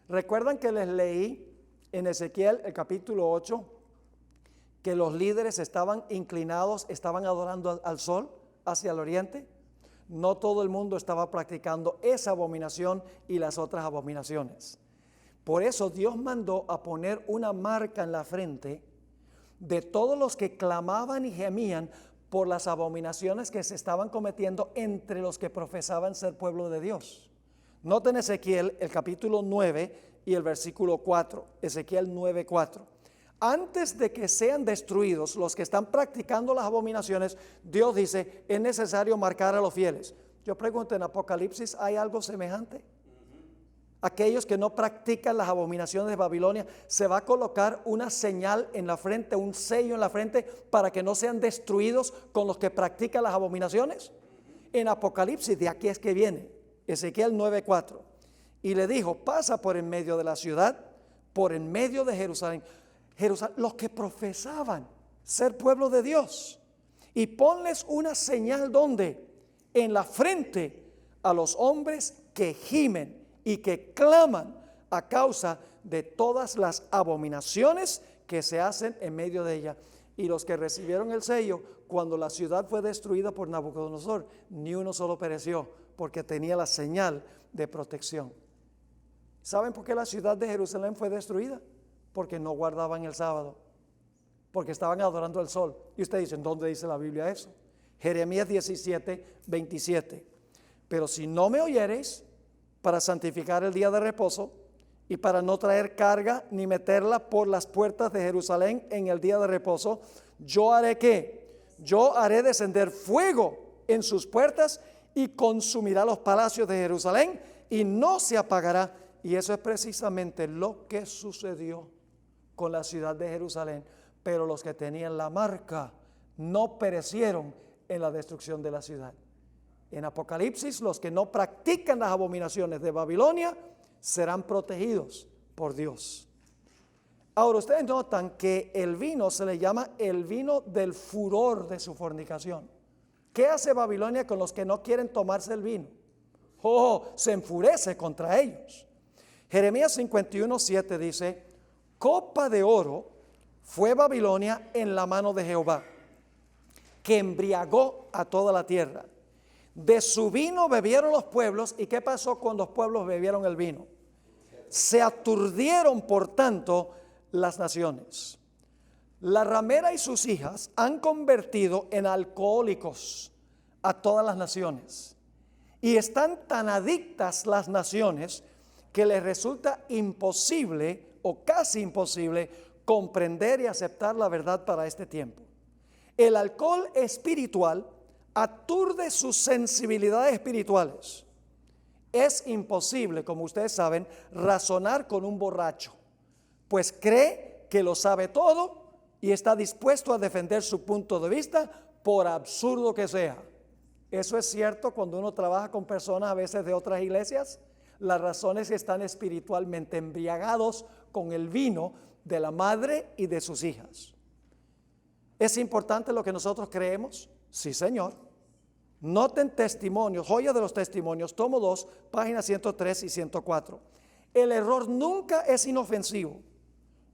¿Recuerdan que les leí en Ezequiel el capítulo 8 que los líderes estaban inclinados, estaban adorando al sol hacia el oriente? No todo el mundo estaba practicando esa abominación y las otras abominaciones. Por eso Dios mandó a poner una marca en la frente de todos los que clamaban y gemían por las abominaciones que se estaban cometiendo entre los que profesaban ser pueblo de Dios. Noten Ezequiel el capítulo 9 y el versículo 4, Ezequiel 9:4. Antes de que sean destruidos los que están practicando las abominaciones, Dios dice, es necesario marcar a los fieles. Yo pregunto, ¿en Apocalipsis hay algo semejante? Aquellos que no practican las abominaciones de Babilonia, se va a colocar una señal en la frente, un sello en la frente, para que no sean destruidos con los que practican las abominaciones. En Apocalipsis, de aquí es que viene, Ezequiel 9:4. Y le dijo, pasa por en medio de la ciudad, por en medio de Jerusalén, los que profesaban ser pueblo de Dios, y ponles una señal donde en la frente a los hombres que gimen y que claman a causa de todas las abominaciones que se hacen en medio de ella. Y los que recibieron el sello, cuando la ciudad fue destruida por Nabucodonosor, ni uno solo pereció, porque tenía la señal de protección. ¿Saben por qué la ciudad de Jerusalén fue destruida? Porque no guardaban el sábado, porque estaban adorando el sol. Y ustedes dicen, ¿dónde dice la Biblia eso? Jeremías 17:27. Pero si no me oyereis, para santificar el día de reposo y para no traer carga ni meterla por las puertas de Jerusalén en el día de reposo, yo haré ¿qué? Yo haré descender fuego en sus puertas y consumirá los palacios de Jerusalén y no se apagará. Y eso es precisamente lo que sucedió con la ciudad de Jerusalén. Pero los que tenían la marca no perecieron en la destrucción de la ciudad. En Apocalipsis, los que no practican las abominaciones de Babilonia serán protegidos por Dios. Ahora, ustedes notan que el vino se le llama el vino del furor de su fornicación. ¿Qué hace Babilonia con los que no quieren tomarse el vino? Se enfurece contra ellos. Jeremías 51:7 dice, copa de oro fue Babilonia en la mano de Jehová, que embriagó a toda la tierra. De su vino bebieron los pueblos. ¿Y qué pasó cuando los pueblos bebieron el vino? Se aturdieron, por tanto, las naciones. La ramera y sus hijas han convertido en alcohólicos a todas las naciones. Y están tan adictas las naciones que les resulta imposible o casi imposible comprender y aceptar la verdad para este tiempo. El alcohol espiritual aturde sus sensibilidades espirituales. Es imposible, como ustedes saben, razonar con un borracho, pues cree que lo sabe todo y está dispuesto a defender su punto de vista por absurdo que sea. Eso es cierto cuando uno trabaja con personas a veces de otras iglesias. Las razones están espiritualmente embriagados con el vino de la madre y de sus hijas. ¿Es importante lo que nosotros creemos? Sí, Señor. Noten testimonios, joya de los testimonios, tomo 2, páginas 103 y 104. El error nunca es inofensivo,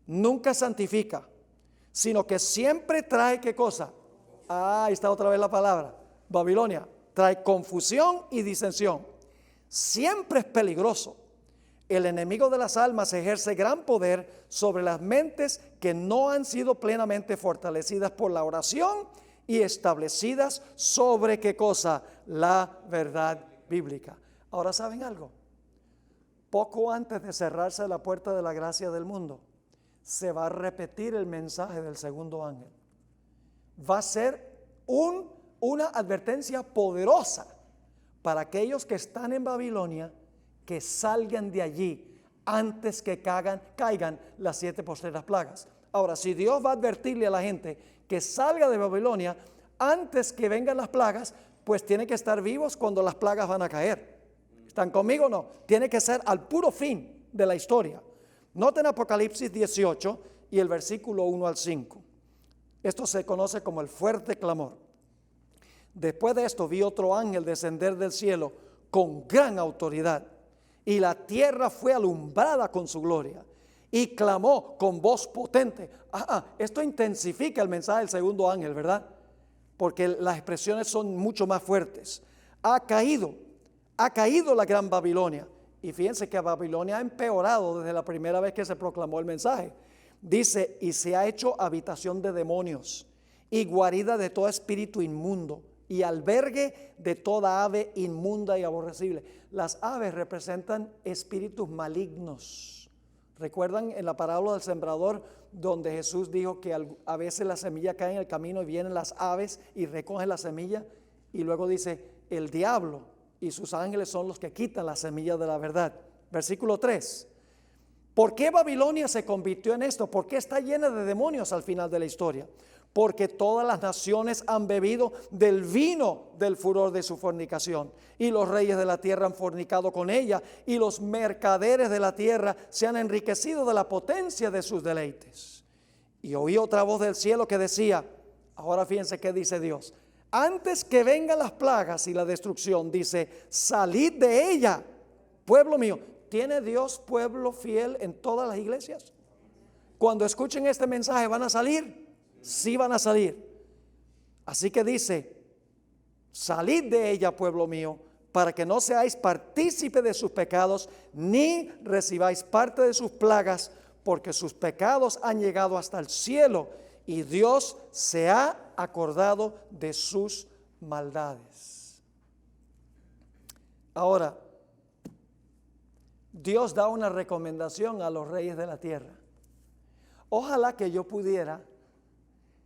nunca santifica, sino que siempre trae, ¿qué cosa? Ahí está otra vez la palabra, Babilonia, trae confusión y disensión. Siempre es peligroso. El enemigo de las almas ejerce gran poder sobre las mentes que no han sido plenamente fortalecidas por la oración y establecidas sobre ¿qué cosa? La verdad bíblica. Ahora, ¿saben algo? Poco antes de cerrarse la puerta de la gracia del mundo, se va a repetir el mensaje del segundo ángel. Va a ser una advertencia poderosa para aquellos que están en Babilonia, que salgan de allí antes que caigan las 7 postreras plagas. Ahora, si Dios va a advertirle a la gente que salga de Babilonia antes que vengan las plagas, pues tienen que estar vivos cuando las plagas van a caer. ¿Están conmigo o no? Tiene que ser al puro fin de la historia. Noten Apocalipsis 18 y el versículo 1 al 5. Esto se conoce como el fuerte clamor. Después de esto vi otro ángel descender del cielo con gran autoridad, y la tierra fue alumbrada con su gloria, y clamó con voz potente. Esto intensifica el mensaje del segundo ángel, ¿verdad? Porque las expresiones son mucho más fuertes. Ha caído la gran Babilonia. Y fíjense que Babilonia ha empeorado desde la primera vez que se proclamó el mensaje. Dice, y se ha hecho habitación de demonios y guarida de todo espíritu inmundo y albergue de toda ave inmunda y aborrecible. Las aves representan espíritus malignos. ¿Recuerdan en la parábola del sembrador donde Jesús dijo que a veces la semilla cae en el camino y vienen las aves y recogen la semilla? Y luego dice, el diablo y sus ángeles son los que quitan la semilla de la verdad. Versículo 3. ¿Por qué Babilonia se convirtió en esto? ¿Por qué está llena de demonios al final de la historia? Porque todas las naciones han bebido del vino del furor de su fornicación, y los reyes de la tierra han fornicado con ella, y los mercaderes de la tierra se han enriquecido de la potencia de sus deleites. Y oí otra voz del cielo que decía, ahora fíjense qué dice Dios, antes que vengan las plagas y la destrucción, dice, salid de ella, pueblo mío. ¿Tiene Dios pueblo fiel en todas las iglesias? Cuando escuchen este mensaje, ¿van a salir? Sí van a salir. Así que dice, salid de ella, pueblo mío, para que no seáis partícipe de sus pecados, ni recibáis parte de sus plagas, porque sus pecados han llegado hasta el cielo, y Dios se ha acordado de sus maldades. Ahora, Dios da una recomendación a los reyes de la tierra. Ojalá que yo pudiera,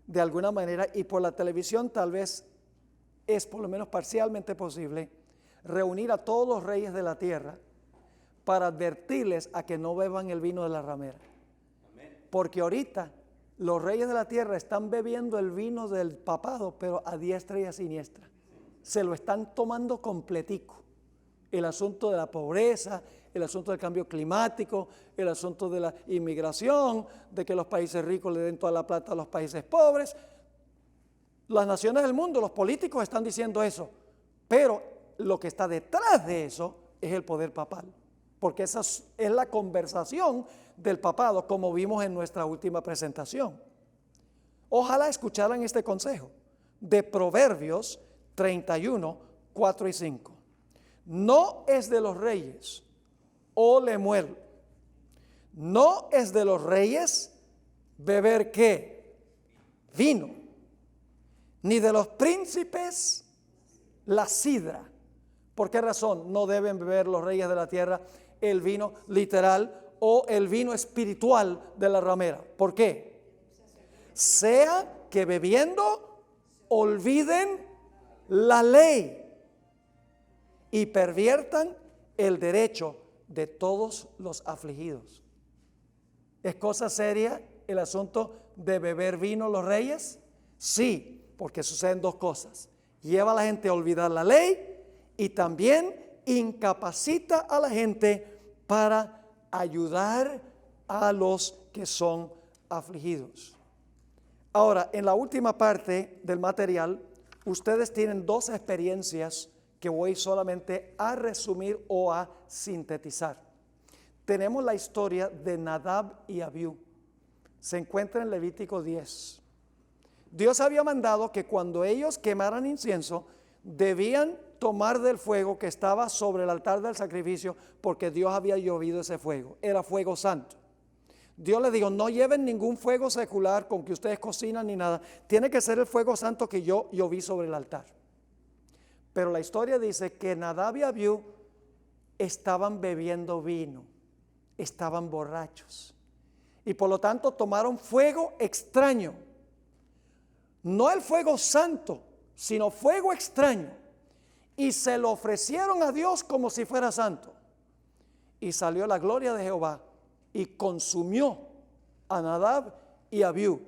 de alguna manera, y por la televisión tal vez es por lo menos parcialmente posible, reunir a todos los reyes de la tierra para advertirles a que no beban el vino de la ramera. Porque ahorita los reyes de la tierra están bebiendo el vino del papado, pero a diestra y a siniestra. Se lo están tomando completico. El asunto de la pobreza, el asunto del cambio climático, el asunto de la inmigración, de que los países ricos le den toda la plata a los países pobres. Las naciones del mundo, los políticos están diciendo eso, pero lo que está detrás de eso es el poder papal, porque esa es la conversación del papado, como vimos en nuestra última presentación. Ojalá escucharan este consejo de Proverbios 31, 4 y 5. No es de los reyes, oh Lemuel, no es de los reyes beber ¿qué? Vino, ni de los príncipes la sidra. ¿Por qué razón no deben beber los reyes de la tierra el vino literal o el vino espiritual de la ramera. ¿Por qué? Sea que bebiendo olviden la ley y perviertan el derecho de todos los afligidos. ¿Es cosa seria el asunto de beber vino los reyes? Sí, porque suceden dos cosas. Lleva a la gente a olvidar la ley y también incapacita a la gente para ayudar a los que son afligidos. Ahora, en la última parte del material, ustedes tienen dos experiencias que voy solamente a resumir o a sintetizar. Tenemos la historia de Nadab y Abiú. Se encuentra en Levítico 10. Dios había mandado que cuando ellos quemaran incienso, debían tomar del fuego que estaba sobre el altar del sacrificio, porque Dios había llovido ese fuego. Era fuego santo. Dios les dijo, no lleven ningún fuego secular con que ustedes cocinan ni nada. Tiene que ser el fuego santo que yo lloví sobre el altar. Pero la historia dice que Nadab y Abiú estaban bebiendo vino, estaban borrachos. Y por lo tanto tomaron fuego extraño. No el fuego santo, sino fuego extraño. Y se lo ofrecieron a Dios como si fuera santo. Y salió la gloria de Jehová y consumió a Nadab y Abiú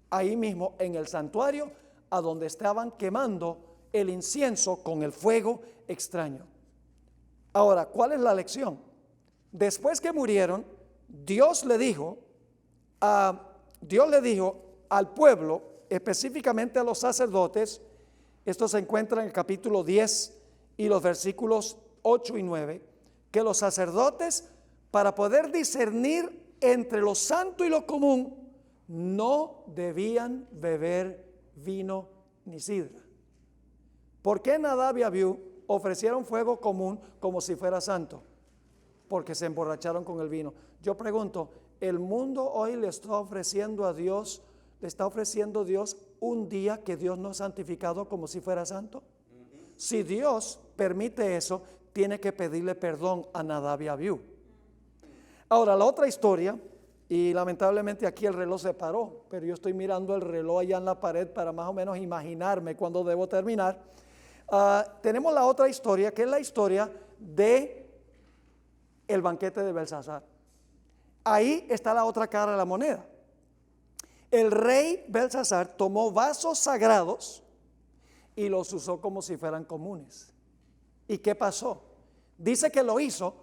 ahí mismo en el santuario, a donde estaban quemando el incienso con el fuego extraño. Ahora, ¿cuál es la lección? Después que murieron, Dios le dijo al pueblo, específicamente a los sacerdotes, esto se encuentra en el capítulo 10 y los versículos 8 y 9, que los sacerdotes, para poder discernir entre lo santo y lo común, no debían beber vino ni sidra. ¿Por qué Nadab y Abiú ofrecieron fuego común como si fuera santo? Porque se emborracharon con el vino. Yo pregunto, ¿el mundo hoy le está ofreciendo a Dios, le está ofreciendo Dios un día que Dios no ha santificado como si fuera santo? Si Dios permite eso, tiene que pedirle perdón a Nadab y Abiú. Ahora, la otra historia, y lamentablemente aquí el reloj se paró, pero yo estoy mirando el reloj allá en la pared para más o menos imaginarme cuándo debo terminar. Tenemos la otra historia, que es la historia de el banquete de Belsasar. Ahí está la otra cara de la moneda. El rey Belsasar tomó vasos sagrados y los usó como si fueran comunes. ¿Y qué pasó? Dice que lo hizo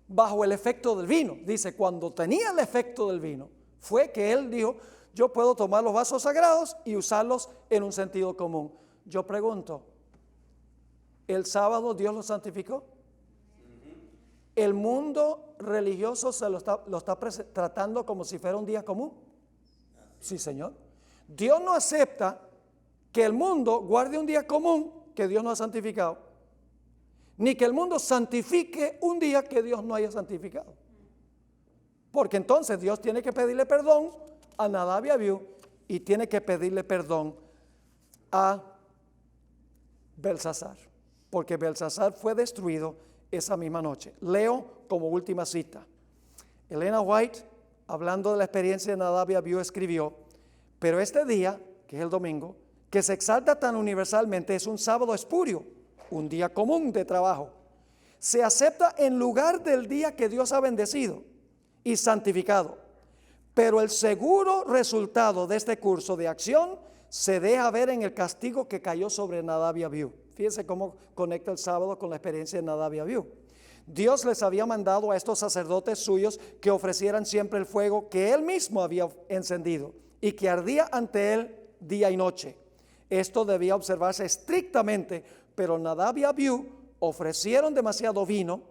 bajo el efecto del vino. Dice, cuando tenía el efecto del vino, fue que él dijo, yo puedo tomar los vasos sagrados y usarlos en un sentido común. Yo pregunto, ¿el sábado Dios lo santificó? ¿El mundo religioso se lo está tratando como si fuera un día común? Sí, Señor. Dios no acepta que el mundo guarde un día común que Dios no ha santificado, ni que el mundo santifique un día que Dios no haya santificado. Porque entonces Dios tiene que pedirle perdón a Nadab y Abiú y tiene que pedirle perdón a Belsasar, porque Belsasar fue destruido esa misma noche. Leo como última cita. Elena White, hablando de la experiencia de Nadab y Abiú, escribió, pero este día, que es el domingo, que se exalta tan universalmente, es un sábado espurio, un día común de trabajo. Se acepta en lugar del día que Dios ha bendecido y santificado. Pero el seguro resultado de este curso de acción se deja ver en el castigo que cayó sobre Nadab y Abiú. Fíjense cómo conecta el sábado con la experiencia de Nadab y Abiú. Dios les había mandado a estos sacerdotes suyos que ofrecieran siempre el fuego que él mismo había encendido y que ardía ante él día y noche. Esto debía observarse estrictamente, pero Nadab y Abiú ofrecieron demasiado vino,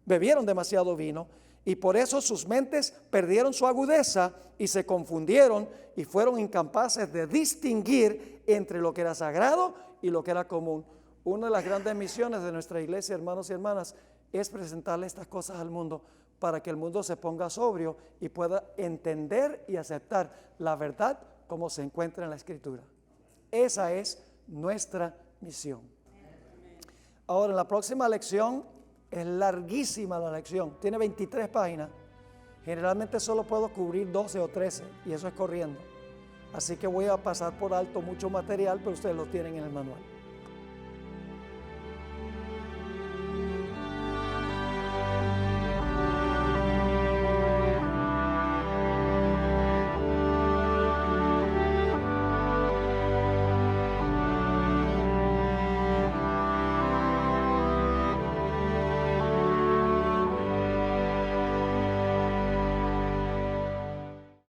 bebieron demasiado vino, y por eso sus mentes perdieron su agudeza y se confundieron y fueron incapaces de distinguir entre lo que era sagrado y lo que era común. Una de las grandes misiones de nuestra iglesia, hermanos y hermanas, es presentarle estas cosas al mundo para que el mundo se ponga sobrio y pueda entender y aceptar la verdad como se encuentra en la Escritura. Esa es nuestra misión. Ahora, en la próxima lección, es larguísima la lección, tiene 23 páginas, Generalmente solo puedo cubrir 12 o 13 y eso es corriendo. Así que voy a pasar por alto mucho material, pero ustedes lo tienen en el manual.